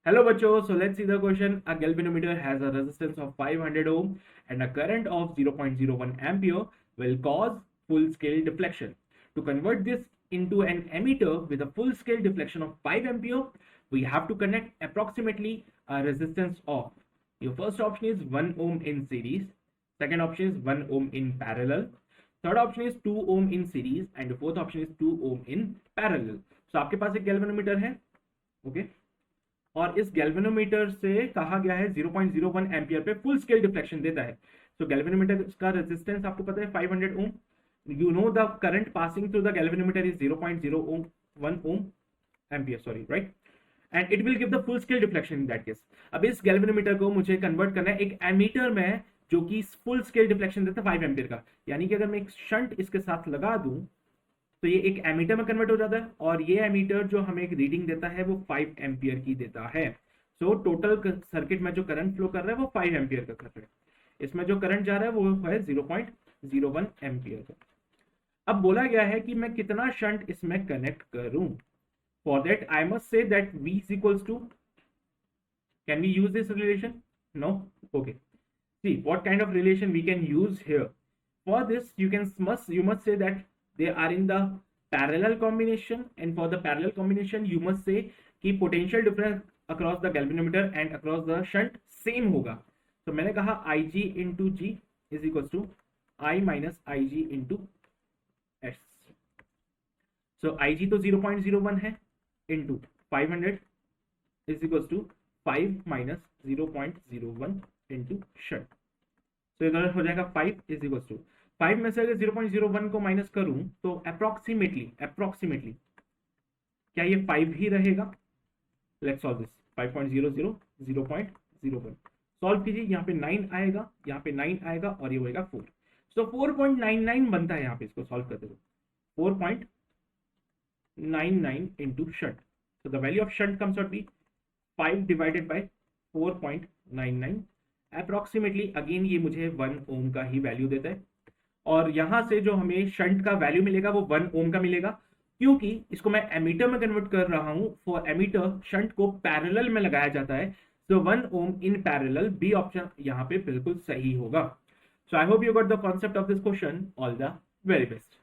Hello bachcho, so let's see the question. A galvanometer has a resistance of 500 ohm and a current of 0.01 ampere will cause full scale deflection. To convert this into an emitter with a full scale deflection of 5 ampere, we have to connect approximately a resistance of. Your first option is 1 ohm in series, second option is 1 ohm in parallel, third option is 2 ohm in series and the fourth option is 2 ohm in parallel. So आपके पास एक galvanometer है, okay? और इस galvanometer से कहा गया है 0.01 ampere पे फुल स्केल डिफ्लेक्शन देता है. सो गैल्वेनोमीटर का रेजिस्टेंस आपको पता है 500 ohm. You know the current passing through the galvanometer is 0.01 ohm ampere, sorry, right, and it will give the full scale deflection in that case. अब इस galvanometer को मुझे कन्वर्ट करना है एक एमीटर में जो कि फुल स्केल डिफ्लेक्शन देता है 5 एम्पियर का. यानी कि अगर मैं एक शंट इसके साथ लगा दूं तो ये एक एमीटर में कन्वर्ट हो जाता है और ये एमीटर जो हमें एक रीडिंग देता है वो 5 एम्पियर की देता है. सो टोटल सर्किट में जो करंट फ्लो कर रहा है वो 5 एम्पियर का कर रहा है. इसमें जो करंट जा रहा है वो है 0.01 एम्पियर का. अब बोला गया है कि मैं कितना शंट इसमें कनेक्ट करूं. For that I must say that V is equals to, can we use this relation? No? Okay. See what kind of relation we can use here. For this you must say that they are in the parallel combination, and for the parallel combination you must say कि potential difference across the galvanometer and across the shunt same होगा. तो मैंने कहा Ig into G is equals to I minus Ig into S. So Ig तो 0.01 है into 500 is equals to 5 minus 0.01 into shunt. तो इधर हो जाएगा 5 is equals to 5 में से अगर 0.01 को माइनस करूं तो अप्रोक्सीमेटली क्या ये 5 ही रहेगा. Let's solve this. 5.00 0.01 सॉल्व कीजिए. यहाँ पे 9 आएगा, यहाँ पे 9 आएगा और ये होएगा 4. सो 4.99 बनता है यहाँ पे. इसको सॉल्व करते हुए 4.99 into shunt. So the value of shunt comes out be 5 divided by 4.99. Approximately again ये मुझे 1 ओम का ही वैल्यू देता है और यहां से जो हमें शंट का वैल्यू मिलेगा वो 1 ओम का मिलेगा क्योंकि इसको मैं एमीटर में कन्वर्ट कर रहा हूं. फॉर एमीटर शंट को पैरेलल में लगाया जाता है. So 1 ohm in parallel, B option यहां पे बिल्कुल सही होगा. So I hope you got the concept of this question. All the very best.